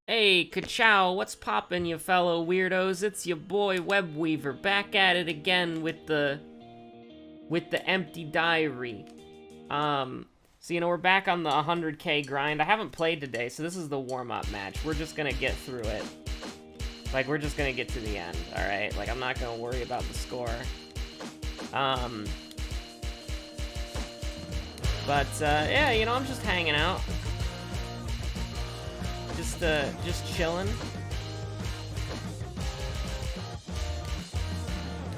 Hey, ka-chow, what's poppin', you fellow weirdos? It's your boy Webweaver, back at it again with the empty diary. So we're back on the 100K grind. I haven't played today, so this is the warm-up match. We're just gonna get through it. Like, we're just gonna get to the end, alright? Like, I'm not gonna worry about the score. Yeah, I'm just hanging out. Just chilling.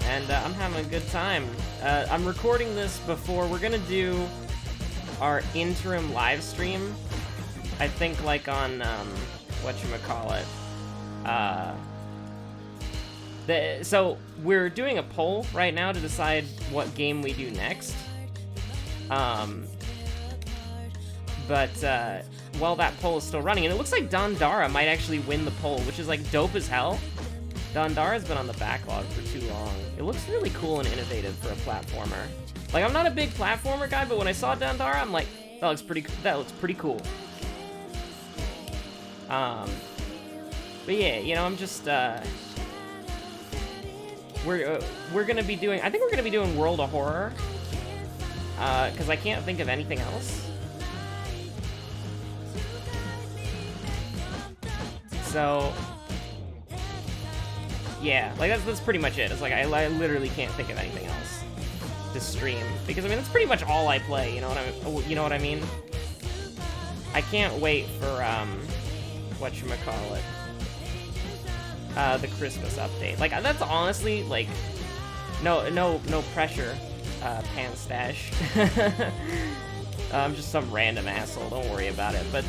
And I'm having a good time. I'm recording this before we're gonna do our interim live stream. I think like on whatchamacallit. So we're doing a poll right now to decide what game we do next. While that poll is still running, and it looks like Dandara might actually win the poll, which is like dope as hell. Dandara's been on the backlog for too long. It looks really cool and innovative for a platformer. Like, I'm not a big platformer guy, but when I saw Dandara, I'm like, that looks pretty cool. But yeah, I'm just we're gonna be doing, I think we're gonna be doing World of Horror, because I can't think of anything else. So, yeah, like that's pretty much it. It's like I literally can't think of anything else to stream, because I mean that's pretty much all I play. You know what I mean? I can't wait for whatchamacallit, the Christmas update. Like, that's honestly like no pressure, pan stash. I'm just some random asshole. Don't worry about it. But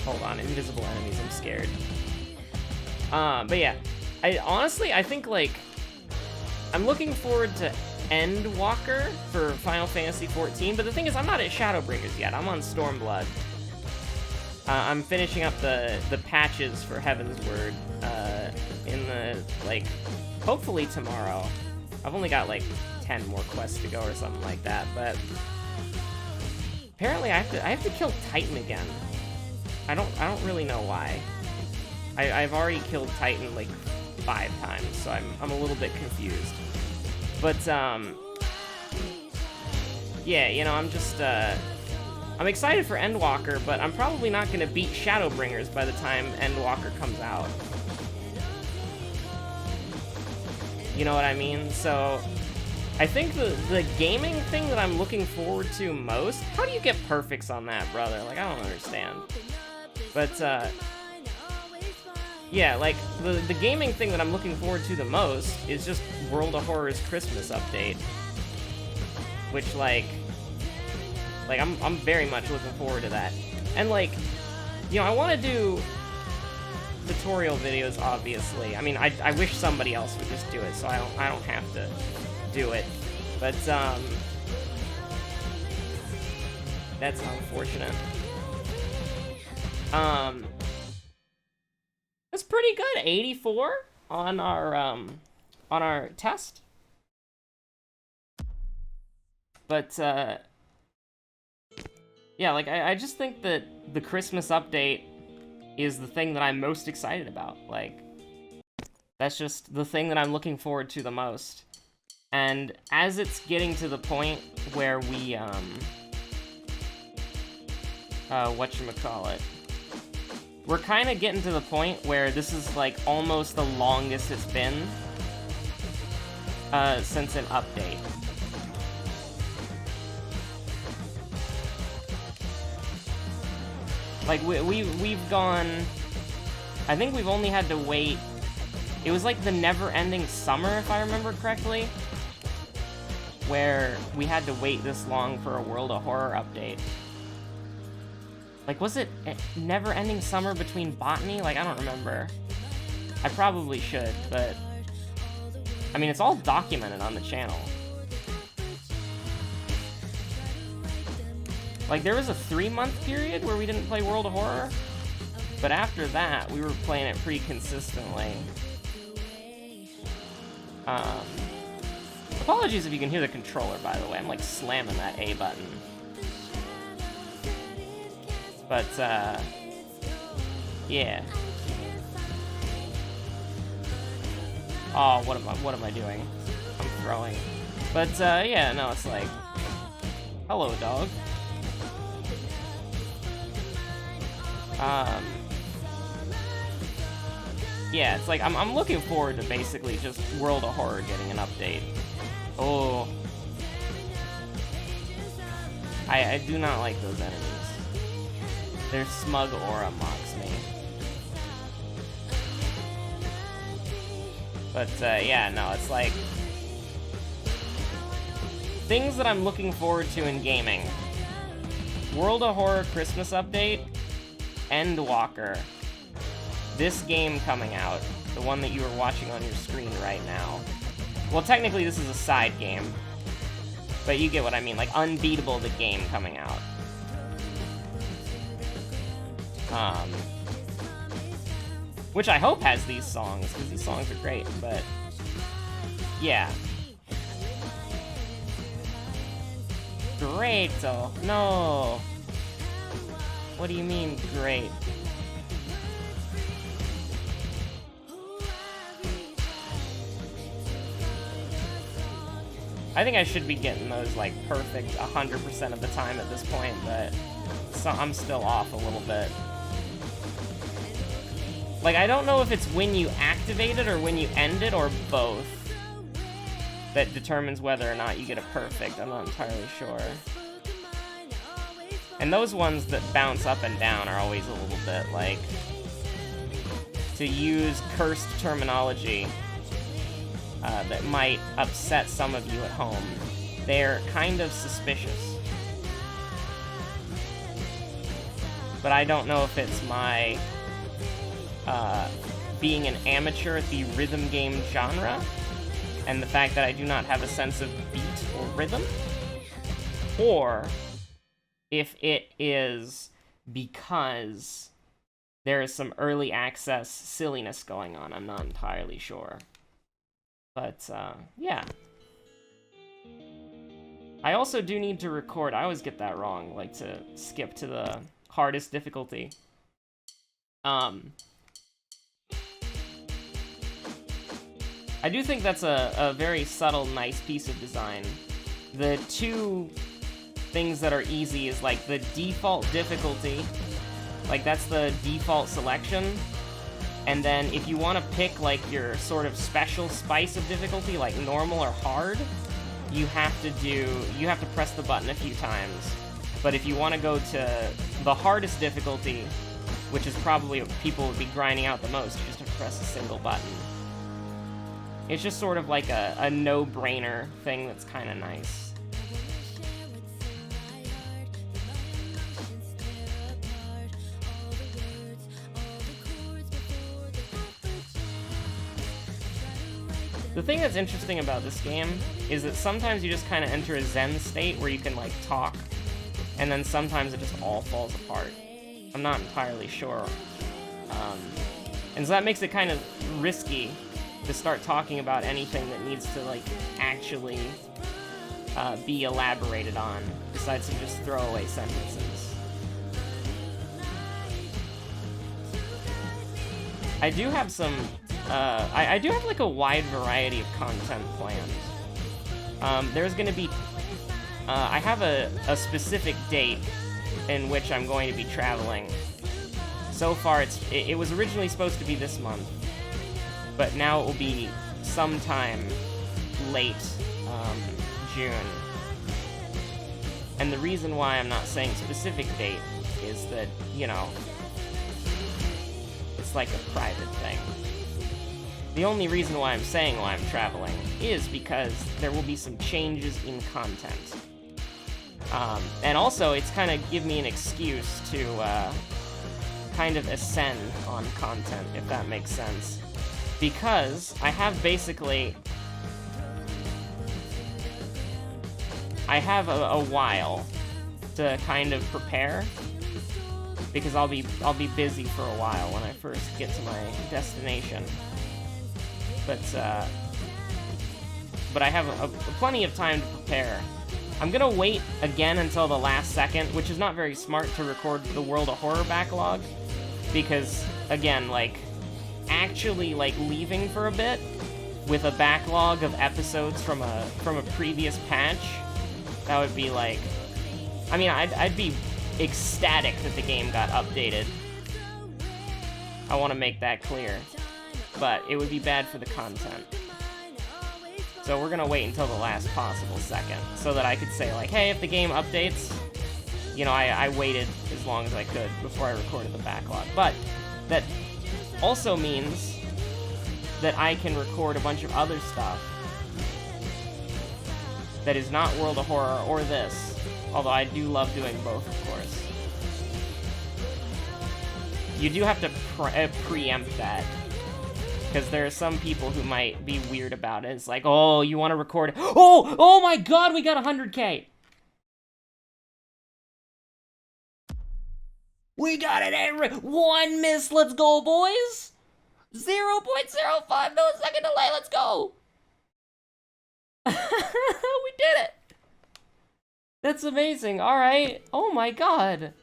hold on, invisible enemies, I'm scared. But yeah, I think, like, I'm looking forward to Endwalker for Final Fantasy XIV, but the thing is, I'm not at Shadowbringers yet, I'm on Stormblood. I'm finishing up the patches for Heaven's Word, in the, like, hopefully tomorrow. I've only got, like, 10 more quests to go or something like that, but apparently I have to kill Titan again. I don't really know why. I've already killed Titan like 5 times, so I'm a little bit confused. But yeah, I'm just I'm excited for Endwalker, but I'm probably not gonna beat Shadowbringers by the time Endwalker comes out. You know what I mean? So I think the gaming thing that I'm looking forward to most, how do you get perfects on that, brother? Like, I don't understand. But, yeah, like, the gaming thing that I'm looking forward to the most is just World of Horror's Christmas update. Which, like, I'm very much looking forward to that. And, like, I want to do tutorial videos, obviously. I mean, I wish somebody else would just do it, so I don't have to do it. But, that's unfortunate. That's pretty good. 84 on our test. But yeah, like I just think that the Christmas update is the thing that I'm most excited about. Like, that's just the thing that I'm looking forward to the most. And as it's getting to the point where we whatchamacallit, we're kind of getting to the point where this is, like, almost the longest it's been since an update. Like, we've gone, I think we've only had to wait, it was like the never-ending summer, if I remember correctly, where we had to wait this long for a World of Horror update. Like, was it never-ending summer between Botany? Like, I don't remember. I probably should, but I mean, it's all documented on the channel. Like, there was a 3-month period where we didn't play World of Horror, but after that, we were playing it pretty consistently. Apologies if you can hear the controller, by the way. I'm, like, slamming that A button. But, yeah. Oh, what am I doing? I'm throwing. But, yeah, no, it's like, hello, dog. Yeah, it's like, I'm looking forward to basically just World of Horror getting an update. Oh. I do not like those enemies. Their smug aura mocks me. But, yeah, no, it's like... things that I'm looking forward to in gaming. World of Horror Christmas update, Endwalker. This game coming out, the one that you are watching on your screen right now. Well, technically this is a side game, but you get what I mean, like Unbeatable, the game coming out. Which I hope has these songs, because these songs are great, but yeah. Great, oh, no. What do you mean, great? I think I should be getting those, like, perfect 100% of the time at this point, but so I'm still off a little bit. Like, I don't know if it's when you activate it or when you end it or both that determines whether or not you get a perfect. I'm not entirely sure. And those ones that bounce up and down are always a little bit, like, to use cursed terminology that might upset some of you at home. They're kind of suspicious. But I don't know if it's my being an amateur at the rhythm game genre, and the fact that I do not have a sense of beat or rhythm, or if it is because there is some early access silliness going on. I'm not entirely sure. But, yeah. I also do need to record. I always get that wrong, like to skip to the hardest difficulty. I do think that's a very subtle, nice piece of design. The two things that are easy is, like, the default difficulty. Like, that's the default selection. And then if you want to pick, like, your sort of special spice of difficulty, like normal or hard, you have to press the button a few times. But if you want to go to the hardest difficulty, which is probably what people would be grinding out the most, you just have to press a single button. It's just sort of like a no-brainer thing that's kind of nice. The thing that's interesting about this game is that sometimes you just kind of enter a zen state where you can, like, talk, and then sometimes it just all falls apart. I'm not entirely sure. And so that makes it kind of risky to start talking about anything that needs to, like, actually be elaborated on, besides some just throwaway sentences. I do have some... I do have, like, a wide variety of content planned. There's gonna be... I have a specific date in which I'm going to be traveling. So far, it was originally supposed to be this month, but now it will be sometime late June. And the reason why I'm not saying specific date is that, you know, it's like a private thing. The only reason why I'm saying why I'm traveling is because there will be some changes in content. And also, it's kind of give me an excuse to kind of ascend on content, if that makes sense. Because I have basically... I have a while to kind of prepare, because I'll be busy for a while when I first get to my destination. But I have plenty of time to prepare, I'm gonna wait again until the last second, which is not very smart to record the World of Horror backlog, because, again, like, actually, like, leaving for a bit with a backlog of episodes from a previous patch, that would be, like, I mean, I'd be ecstatic that the game got updated. I want to make that clear. But it would be bad for the content. So we're gonna wait until the last possible second, so that I could say, like, hey, if the game updates, you know, I waited as long as I could before I recorded the backlog. But that also means that I can record a bunch of other stuff that is not World of Horror or this, although I do love doing both, of course. You do have to preempt that, because there are some people who might be weird about it. It's like, oh, you want to record it? Oh my god, we got 100K! We got it, every 1 miss, let's go, boys! 0.05 millisecond delay, let's go! We did it! That's amazing, alright. Oh my god.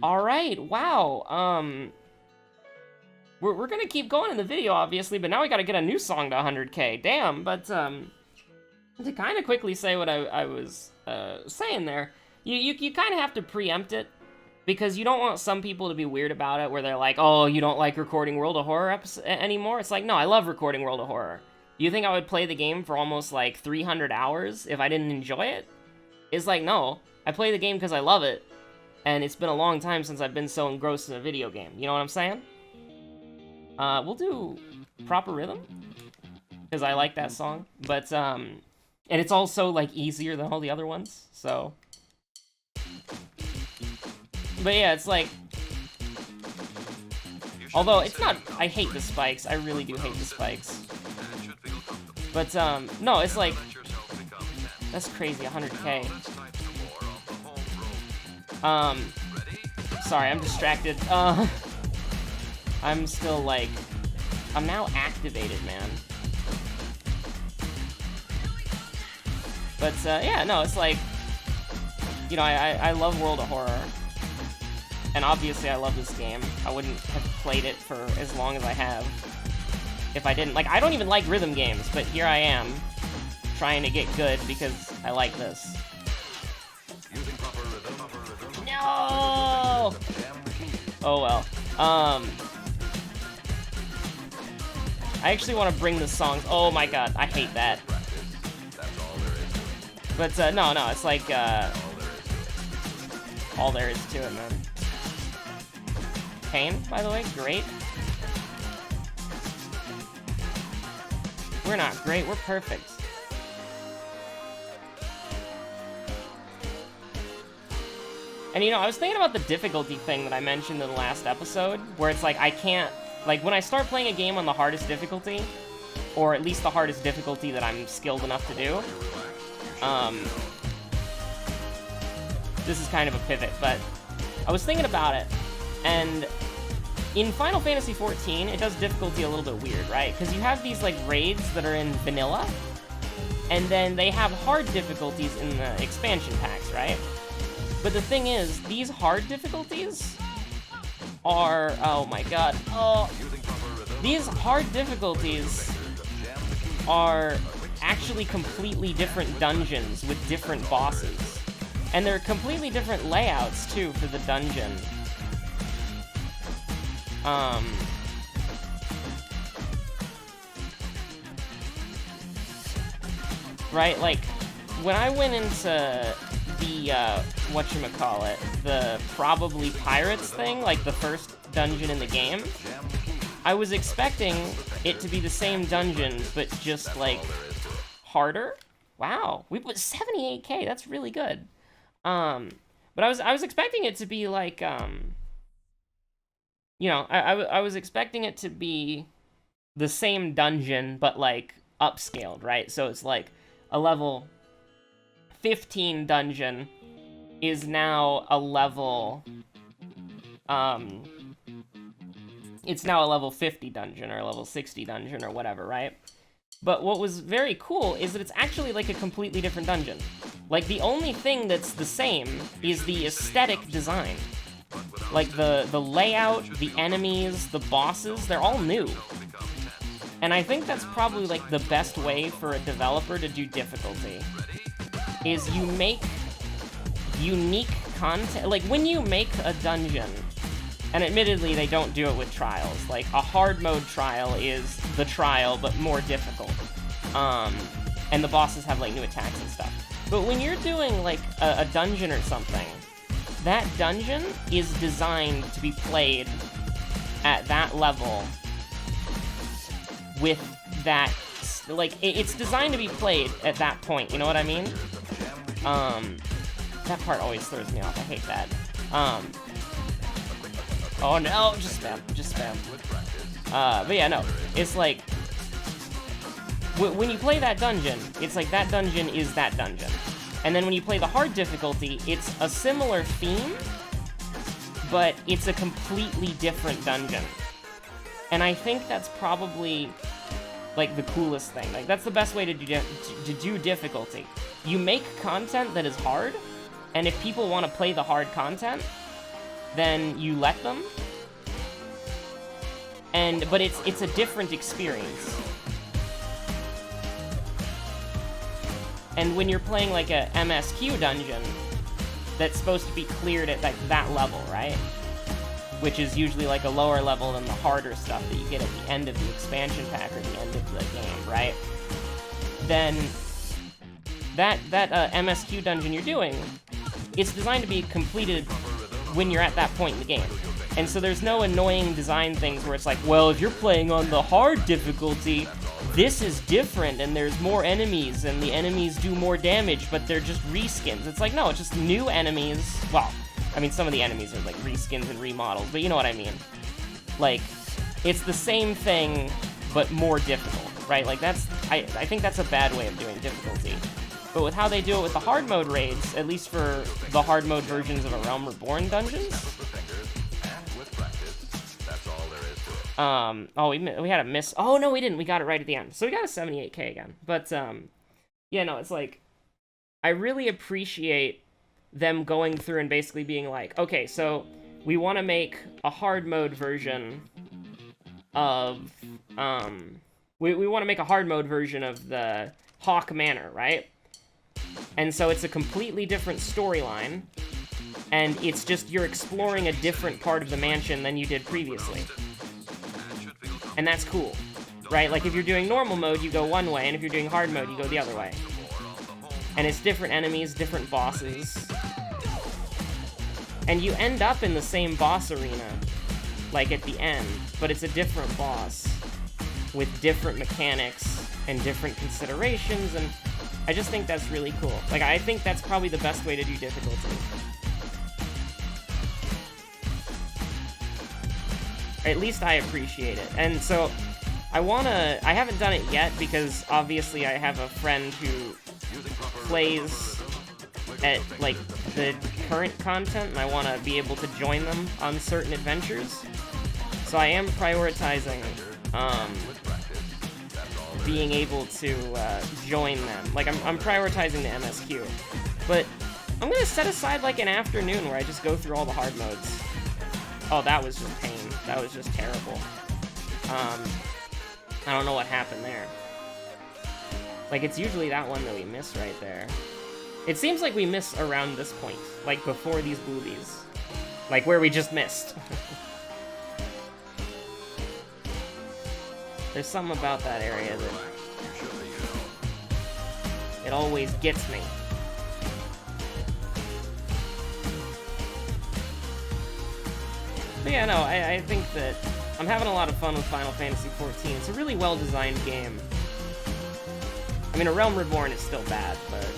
Alright, wow, We're gonna keep going in the video, obviously, but now we gotta get a new song to 100K. Damn, but, to kind of quickly say what I was, saying there, you kind of have to preempt it, because you don't want some people to be weird about it, where they're like, oh, you don't like recording World of Horror anymore? It's like, no, I love recording World of Horror. You think I would play the game for almost, like, 300 hours if I didn't enjoy it? It's like, no, I play the game because I love it, and it's been a long time since I've been so engrossed in a video game. You know what I'm saying? We'll do Proper Rhythm, because I like that song, but, and it's also, like, easier than all the other ones, so. But yeah, it's like, although it's not, I hate the spikes, I really do hate the spikes. But, no, it's like, that's crazy, 100K. Sorry, I'm distracted. I'm still, like, I'm now activated, man. But, yeah, no, it's like, you know, I love World of Horror. And obviously I love this game. I wouldn't have played it for as long as I have if I didn't. Like, I don't even like rhythm games, but here I am, trying to get good because I like this. No! Oh well. I actually want to bring the songs. Oh my god, I hate that. But no, it's like all there is to it, man. Pain, by the way, great. We're not great, we're perfect. And you know, I was thinking about the difficulty thing that I mentioned in the last episode, where it's like I can't, like when I start playing a game on the hardest difficulty, or at least the hardest difficulty that I'm skilled enough to do, this is kind of a pivot, but I was thinking about it, and in Final Fantasy XIV, it does difficulty a little bit weird, right? Because you have these, like, raids that are in vanilla, and then they have hard difficulties in the expansion packs, right? But the thing is, these hard difficulties are... Oh my god. Oh. These hard difficulties are actually completely different dungeons with different bosses. And they're completely different layouts, too, for the dungeon. Right, like, when I went into the, whatchamacallit, the probably pirates thing, like the first dungeon in the game, I was expecting it to be the same dungeon, but just, like, harder. Wow, we put 78K, that's really good. But I was expecting it to be, like, you know, I was expecting it to be the same dungeon, but, like, upscaled, right? So it's, like, a level 15 dungeon is now a level, it's now a level 50 dungeon, or a level 60 dungeon, or whatever, right? But what was very cool is that it's actually like a completely different dungeon. Like, the only thing that's the same is the aesthetic design. Like, the layout, the enemies, the bosses, they're all new. And I think that's probably, like, the best way for a developer to do difficulty. Is you make unique content. Like, when you make a dungeon, and admittedly they don't do it with trials. Like, a hard mode trial is the trial, but more difficult. And the bosses have, like, new attacks and stuff. But when you're doing, like, a dungeon or something, that dungeon is designed to be played at that level with that, like, it's designed to be played at that point, you know what I mean? That part always throws me off, I hate that. Oh no, just spam. But yeah, no, it's like, when you play that dungeon, it's like that dungeon is that dungeon. And then when you play the hard difficulty, it's a similar theme, but it's a completely different dungeon. And I think that's probably, like, the coolest thing. Like, that's the best way to do difficulty. You make content that is hard, and if people want to play the hard content, then you let them. But it's a different experience. And when you're playing, like, a MSQ dungeon, that's supposed to be cleared at, like, that level, right? Which is usually, like, a lower level than the harder stuff that you get at the end of the expansion pack or the end of the game, right? Then that MSQ dungeon you're doing, it's designed to be completed when you're at that point in the game. And so there's no annoying design things where it's like, well, if you're playing on the hard difficulty, this is different, and there's more enemies, and the enemies do more damage, but they're just reskins. It's like, no, it's just new enemies. Well, I mean, some of the enemies are, like, reskins and remodels, but you know what I mean. Like, it's the same thing, but more difficult, right? Like, that's, I think that's a bad way of doing difficulty. But with how they do it with the hard mode raids, at least for the hard mode versions of A Realm Reborn dungeons, oh, we had a miss. Oh, no, we didn't. We got it right at the end. So we got a 78k again. But, yeah, no, it's like, I really appreciate them going through and basically being like, okay, so we want to make a hard mode version of, we want to make a hard mode version of the Hawk Manor, right? And so it's a completely different storyline, and it's just you're exploring a different part of the mansion than you did previously. And that's cool, right? Like, if you're doing normal mode, you go one way, and if you're doing hard mode, you go the other way. And it's different enemies, different bosses. And you end up in the same boss arena, like, at the end, but it's a different boss with different mechanics and different considerations, and I just think that's really cool. Like, I think that's probably the best way to do difficulty. At least I appreciate it. And so, I haven't done it yet because obviously I have a friend who plays at, like, the current content, and I want to be able to join them on certain adventures. So I am prioritizing, being able to join them. Like, I'm prioritizing the MSQ. But I'm gonna set aside, like, an afternoon where I just go through all the hard modes. Oh, that was just pain. That was just terrible. I don't know what happened there. Like, it's usually that one that we miss right there. It seems like we miss around this point, like before these boobies. Like where we just missed. There's something about that area that it always gets me. But yeah, no, I think that I'm having a lot of fun with Final Fantasy XIV. It's a really well-designed game. I mean, A Realm Reborn is still bad, but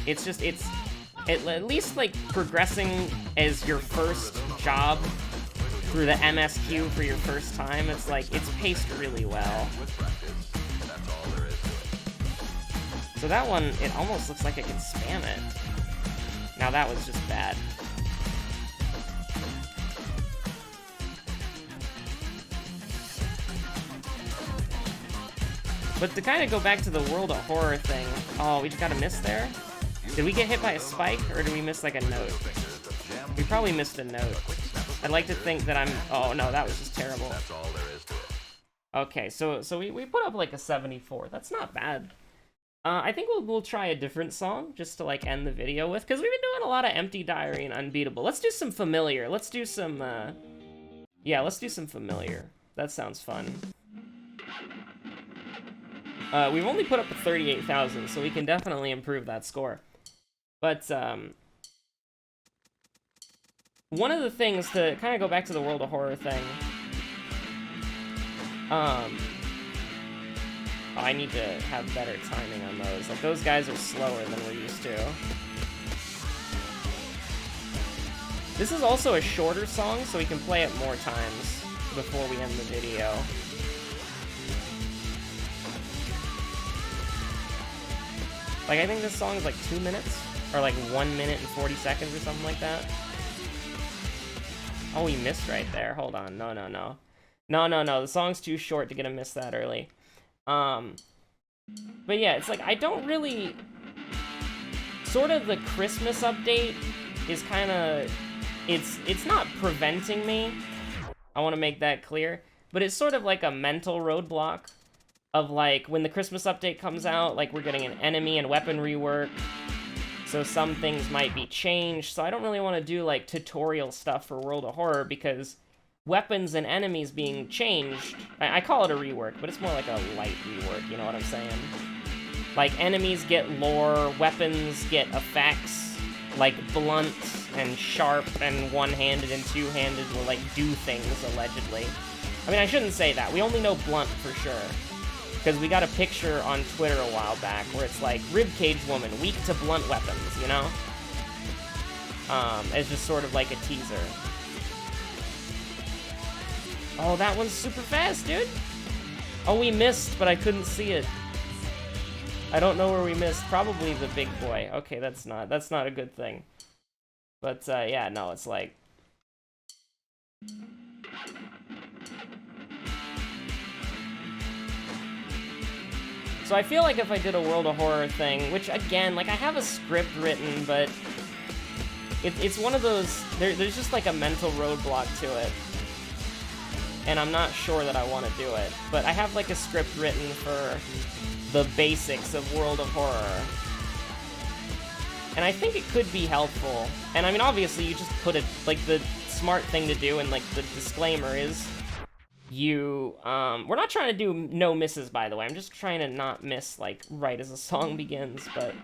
it's just, it's at least, like, progressing as your first job through the MSQ for your first time. It's like, it's paced really well. So that one, it almost looks like I can spam it. Now that was just bad. But to kind of go back to the World of Horror thing, oh, we just got a miss there? Did we get hit by a spike, or did we miss like a note? We probably missed a note. I'd like to think that I'm... Oh, no, that was just terrible. Okay, so we put up like a 74. That's not bad. I think we'll try a different song just to like end the video with, because we've been doing a lot of Empty Diary and Unbeatable. Let's do some Familiar. Let's do some, yeah, let's do some Familiar. That sounds fun. We've only put up a 38,000, so we can definitely improve that score. But, one of the things to kind of go back to the World of Horror thing, I need to have better timing on those. Like, those guys are slower than we're used to. This is also a shorter song, so we can play it more times before we end the video. Like, I think this song is like 2 minutes, or like 1 minute and 40 seconds or something like that. Oh, we missed right there. Hold on. No. The song's too short to get a miss that early. But yeah, it's like, I don't really... Sort of the Christmas update is kind of... It's not preventing me. I want to make that clear. But it's sort of like a mental roadblock of, like, when the Christmas update comes out, like, we're getting an enemy and weapon rework. So some things might be changed. So I don't really want to do, like, tutorial stuff for World of Horror, because weapons and enemies being changed... I call it a rework, but it's more like a light rework, you know what I'm saying? Like, enemies get lore, weapons get effects, like blunt and sharp and one-handed and two-handed will, like, do things, allegedly. I mean, I shouldn't say that. We only know blunt for sure. Because we got a picture on Twitter a while back where it's like, ribcage woman, weak to blunt weapons, you know? As just sort of like a teaser. Oh, that one's super fast, dude! Oh, we missed, but I couldn't see it. I don't know where we missed. Probably the big boy. Okay, that's not a good thing. But, yeah, no, it's like... So I feel like if I did a World of Horror thing, which, again, like, I have a script written, but... It's one of those... There's just, like, a mental roadblock to it. And I'm not sure that I want to do it. But I have, like, a script written for the basics of World of Horror. And I think it could be helpful. And, I mean, obviously, you just put it... Like, the smart thing to do, and, like, the disclaimer is... You, we're not trying to do no misses, by the way. I'm just trying to not miss, like, right as the song begins, but,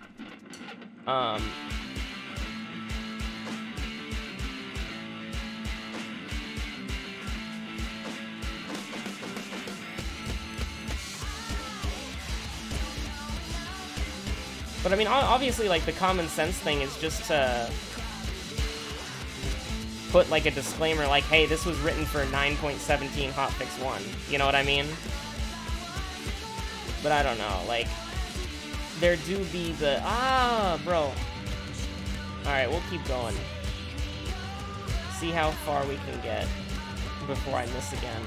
But, I mean, obviously, like, the common sense thing is just to put, like, a disclaimer, like, hey, this was written for 9.17 hotfix 1. You know what I mean? But I don't know, like, there do be the... Ah, bro. Alright, we'll keep going. See how far we can get before I miss again.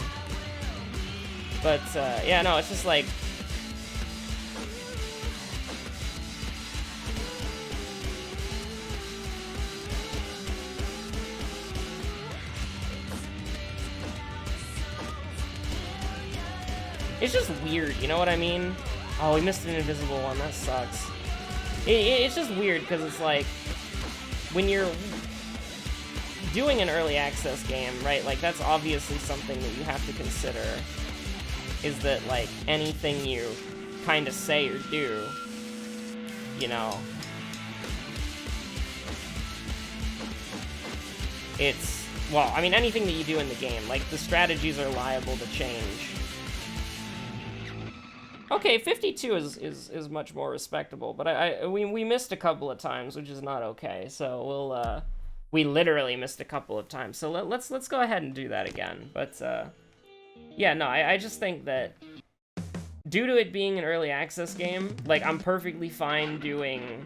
But, yeah, no, it's just like... It's just weird, you know what I mean? Oh, we missed an invisible one, that sucks. It's just weird, because it's like, when you're doing an early access game, right, like, that's obviously something that you have to consider, is that, like, anything you kind of say or do, you know, it's, well, I mean, anything that you do in the game, like, the strategies are liable to change. Okay, 52 is much more respectable, but we missed a couple of times, which is not okay. So we'll we literally missed a couple of times. So let's go ahead and do that again. But yeah, no, I just think that due to it being an early access game, like, I'm perfectly fine doing,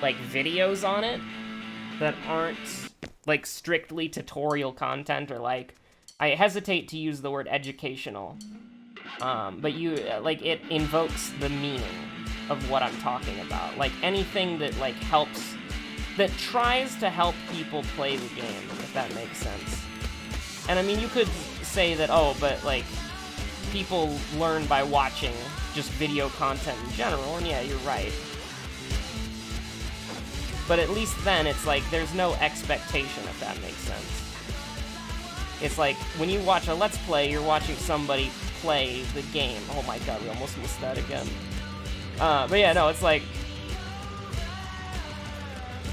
like, videos on it that aren't, like, strictly tutorial content, or, like, I hesitate to use the word educational. But you, like, it invokes the meaning of what I'm talking about. Like, anything that, like, helps, that tries to help people play the game, if that makes sense. And I mean, you could say that, oh, but, like, people learn by watching just video content in general, and yeah, you're right. But at least then, it's like, there's no expectation, if that makes sense. It's like, when you watch a Let's Play, you're watching somebody play the game. Oh my god, we almost missed that again. But yeah, no, it's like,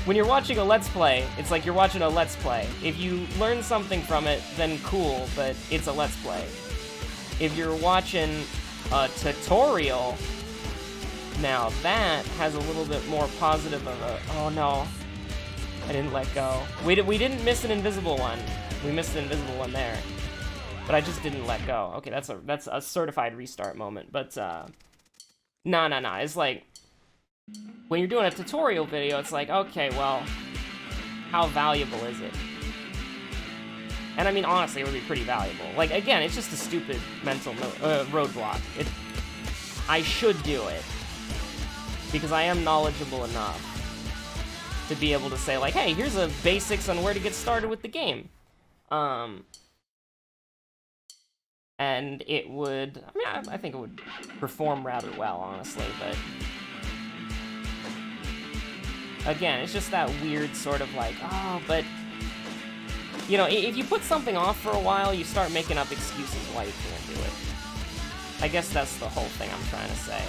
when you're watching a Let's Play, it's like you're watching a Let's Play. If you learn something from it, then cool, but it's a Let's Play. If you're watching a tutorial, now that has a little bit more positive of a, oh no, I didn't let go. We didn't miss an invisible one. We missed an invisible one there. But I just didn't let go. Okay, that's a certified restart moment. But, nah. It's like, when you're doing a tutorial video, it's like, okay, well, how valuable is it? And I mean, honestly, it would be pretty valuable. Like, again, it's just a stupid mental roadblock. I should do it. Because I am knowledgeable enough to be able to say, like, hey, here's a basics on where to get started with the game. And it would, I mean, I think it would perform rather well, honestly, but again, it's just that weird sort of like, oh, but, you know, if you put something off for a while, you start making up excuses why you can't do it. I guess that's the whole thing I'm trying to say.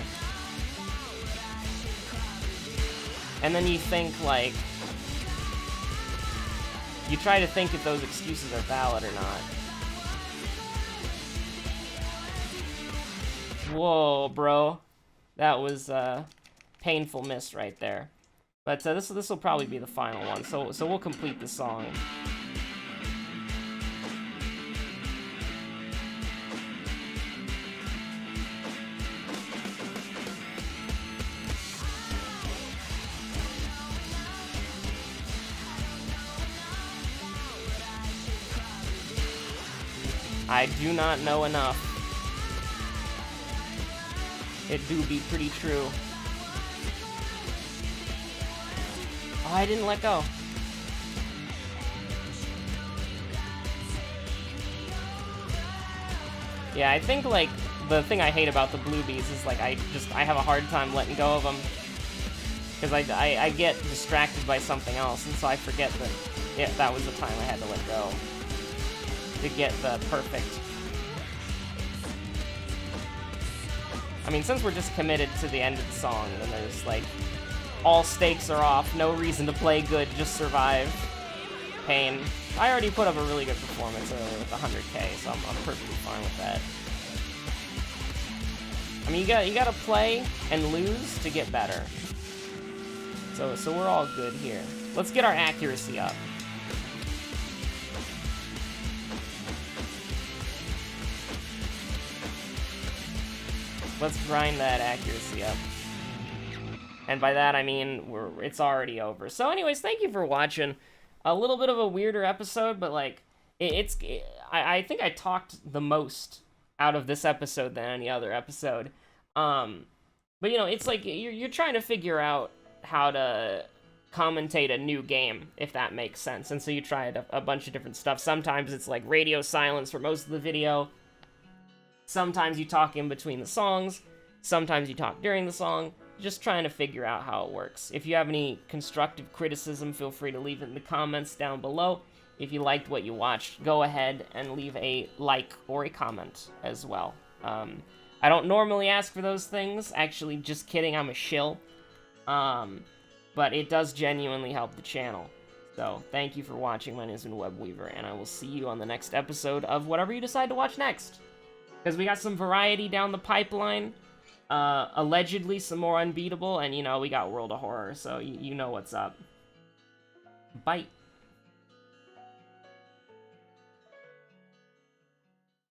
And then you think, like, you try to think if those excuses are valid or not. Whoa, bro. That was a painful miss right there. But this will probably be the final one, so we'll complete the song. I do not know enough. It do be pretty true. Oh, I didn't let go. Yeah, I think, like, the thing I hate about the Bluebies is, like, I have a hard time letting go of them. Because I get distracted by something else, and so I forget that, yeah, that was the time I had to let go. To get the perfect. I mean, since we're just committed to the end of the song, then there's, like, all stakes are off, no reason to play good, just survive. Pain. I already put up a really good performance earlier with 100k, so I'm perfectly fine with that. I mean, you gotta play and lose to get better. So we're all good here. Let's get our accuracy up. Let's grind that accuracy up. And by that, I mean, it's already over. So anyways, thank you for watching. A little bit of a weirder episode, but, like, I think I talked the most out of this episode than any other episode. But, you know, it's like, you're trying to figure out how to commentate a new game, if that makes sense. And so you try a bunch of different stuff. Sometimes it's, like, radio silence for most of the video. Sometimes you talk in between the songs. Sometimes you talk during the song. Just trying to figure out how it works. If you have any constructive criticism, feel free to leave it in the comments down below. If you liked what you watched, go ahead and leave a like or a comment as well. I don't normally ask for those things. Actually, just kidding, I'm a shill. But it does genuinely help the channel. So, thank you for watching. My name is Webweaver, and I will see you on the next episode of whatever you decide to watch next. Because we got some variety down the pipeline. Allegedly some more Unbeatable, and, you know, we got World of Horror, so you know what's up. Bye.